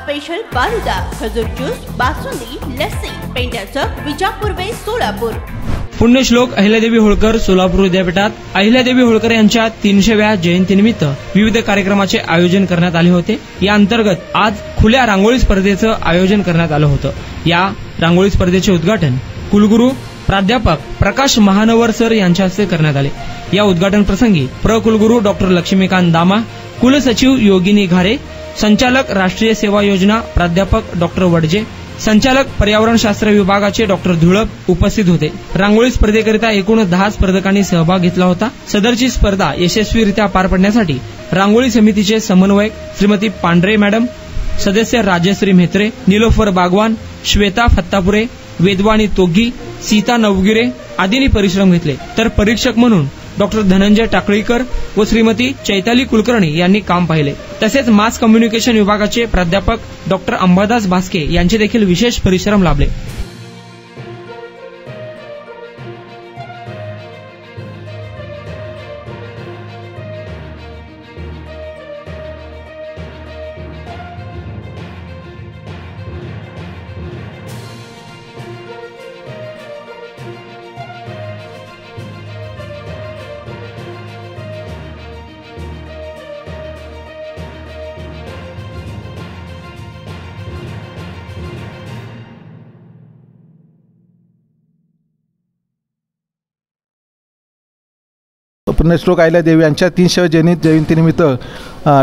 Special falooda, खजूर juice, basundi, lassi, painter चौक, Vijapur waste, Solapur. पुण्यश्लोक अहिल्यादेवी होळकर सोलापूर विद्यापीठात अहिल्यादेवी होळकर यांच्या 300व्या जयंतीनिमित्त विविध कार्यक्रमाचे आयोजन करण्यात आले होते। या अंतर्गत आज खुल्या रांगोळी स्पर्धेचं आयोजन करण्यात आलं होतं। या रांगोळी स्पर्धेचे उद्घाटन कुलगुरू प्राध्यापक प्रकाश महानवर सर यांच्या हस्ते करण्यात आले। या उद्घाटन प्रसंगी कुलगुरू डॉक्टर लक्ष्मीकांत दामा, कुलसचिव योगिनी घारे, संचालक राष्ट्रीय सेवा योजना प्राध्यापक डॉक्टर वडजे, संचालक पर्यावरणशास्त्र विभागाचे डॉक्टर धुळप उपस्थित होते। रांगोळी स्पर्धेकरिता एकूण 10 स्पर्धकांनी सहभाग घेतला होता। सदरची स्पर्धा यशस्वीरित्या पार पडण्यासाठी रांगोळी समितीचे समन्वयक श्रीमती पांढरे मॅडम, सदस्य राजश्री म्हेत्रे, निलोफर बागवान, श्वेता फत्तापुरे, वेदवाणी तोगी, सीता नवगिरे आदींनी परिश्रम घेतले। तर परीक्षक म्हणून डॉक्टर धनंजय टाकळीकर व श्रीमती चैताली कुलकर्णी यांनी काम पाहिले। तसेच मास कम्युनिकेशन विभागाचे प्राध्यापक डॉक्टर अंबादास भास्के यांचे देखील विशेष परिश्रम लाभले। पुण्यश्लोक अहिल्यादेवी यांच्या 300व्या जयंतीनिमित्त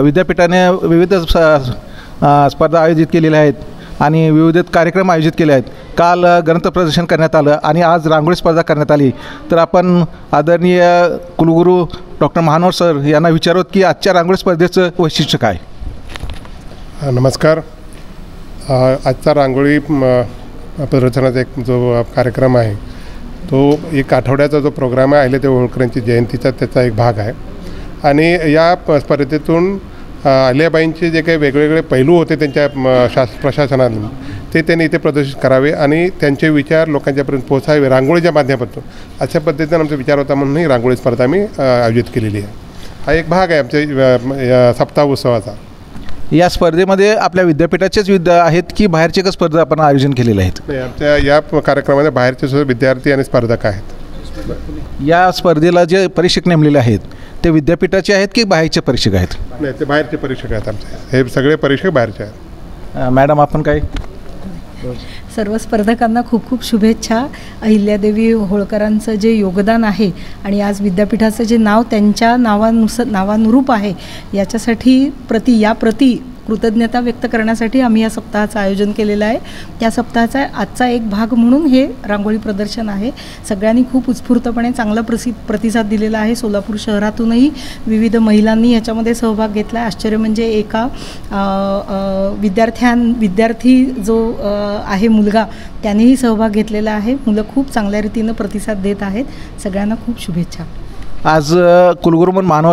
विद्यापीठाने विविध स्पर्धा आयोजित केलेल्या आहेत आणि विविध कार्यक्रम आयोजित केले आहेत। काल ग्रंथ प्रदर्शन करण्यात आलं आणि आज रांगोळी स्पर्धा करण्यात आली। तर आपण आदरणीय कुलगुरू डॉक्टर महानवर सर यांना विचारत की आजच्या रांगोळी स्पर्धेचं वैशिष्ट्य काय? नमस्कार। आजचा रांगोळी प्रदर्शनाचा एक जो कार्यक्रम आहे तो एक आठवड्याचा जो प्रोग्राम आहे अहिल्यादेवी होळकरांची जयंतीचा त्याचा एक भाग आहे आणि या स्पर्धेतून अहिल्याबाईंचे जे काही वेगवेगळे पैलू होते त्यांच्या प्रशासनाने ते त्यांनी इथे प्रदर्शित करावे आणि त्यांचे विचार लोकांच्यापर्यंत पोहोचावे रांगोळीच्या माध्यमातून अशा पद्धतीने आमचा विचार होता म्हणून ही रांगोळी स्पर्धा आम्ही आयोजित केलेली आहे। हा एक भाग आहे आमच्या सप्ताह उत्सवाचा। या स्पर्धेमध्ये आपल्या विद्यापीठाचेच आहेत की बाहेरचे स्पर्धा आपण आयोजन केलेले आहेत? आमच्या या कार्यक्रमामध्ये बाहेरचे सुद्धा विद्यार्थी आणि स्पर्धक आहेत। या स्पर्धेला जे परीक्षक नेमलेले आहेत ते विद्यापीठाचे आहेत की बाहेरचे परीक्षक आहेत? नाही, ते बाहेरचे परीक्षक आहेत आमचे। हे सगळे परीक्षक बाहेरचे आहेत। मॅडम आपण काय? सर्व स्पर्धकांना खूप खूप शुभेच्छा। अहिल्यादेवी होळकरांचं जे योगदान आहे आणि आज विद्यापीठाचं जे नाव त्यांच्या नावानुरूप आहे याच्यासाठी प्रति कृतज्ञता व्यक्त करण्यासाठी आम्ही या सप्ताहाचं आयोजन केलेलं आहे। त्या सप्ताहाचा आजचा एक भाग म्हणून हे रांगोळी प्रदर्शन आहे। सगळ्यांनी खूप उत्स्फूर्तपणे चांगला प्रतिसाद दिलेला आहे। सोलापूर शहरातूनही विविध महिलांनी याच्यामध्ये सहभाग घेतला आहे। आश्चर्य म्हणजे एका विद्यार्थी जो आहे मुलगा त्यानेही सहभाग घेतलेला आहे। मुलं खूप चांगल्या रीतीनं प्रतिसाद देत आहेत। सगळ्यांना खूप शुभेच्छा। आज कुलगुरू म्हणून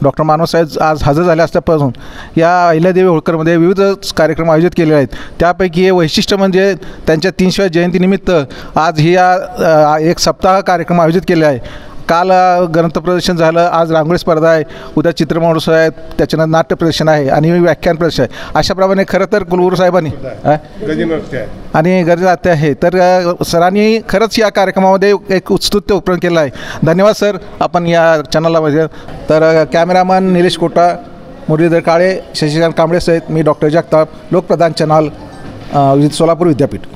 डॉक्टर महानवर साहेब आज हजर झाले असल्यापासून या अहिल्यादेवी होळकरमध्ये विविध कार्यक्रम आयोजित केले आहेत। त्यापैकी हे वैशिष्ट्य म्हणजे त्यांच्या 300व्या जयंतीनिमित्त आज ही एक सप्ताह कार्यक्रम आयोजित केले आहे। काल ग्रंथ प्रदर्शन झालं, आज रांगोळी स्पर्धा आहे, उद्या चित्र महोत्सव आहे, त्याच्यानंतर नाट्य प्रदर्शन आहे आणि व्याख्यान प्रदर्शन आहे। अशाप्रमाणे खरं तर कुलगुरू साहेबांनी आणि गजनृत्य आहे तर सरांनी खरंच या कार्यक्रमामध्ये एक उत्स्फूर्त उपक्रम केला आहे। धन्यवाद सर आपण या चॅनलला म्हणजे। तर कॅमेरामन निलेश कोटा, मुरलीधर काळे, शशिकांत कांबळे सहित मी डॉक्टर जगताप, लोकप्रधान चॅनल, सोलापूर विद्यापीठ।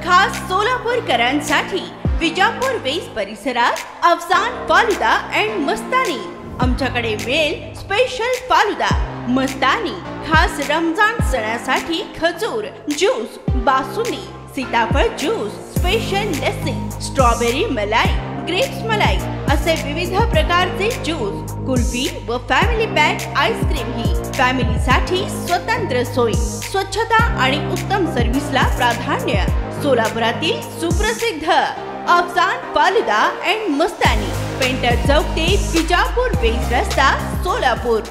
खास सोलापूरकरांसाठी विजापूर वेस्ट परिसरात अफसान फालुदा अँड मस्तानी। आमच्याकडे मिळेल स्पेशल फालुदा, मस्तानी, खास रमजान सणासाठी खजूर ज्यूस, बासुंदी, सीताफळ ज्यूस, स्पेशल लस्सी, स्ट्रॉबेरी मलाई, ग्रेप्स मलाई असे विविध प्रकारचे ज्यूस, कुल्फी व फॅमिली पॅक आईस्क्रीम ही फॅमिलीसाठी स्वतंत्र सोय, स्वच्छता आणि उत्तम सर्व्हिसला प्राधान्य। सोलापुरातील सुप्रसिद्ध Afsan falooda and Mastani, painter चौक ते विजापूर वेस्ट रस्ता, सोलापूर।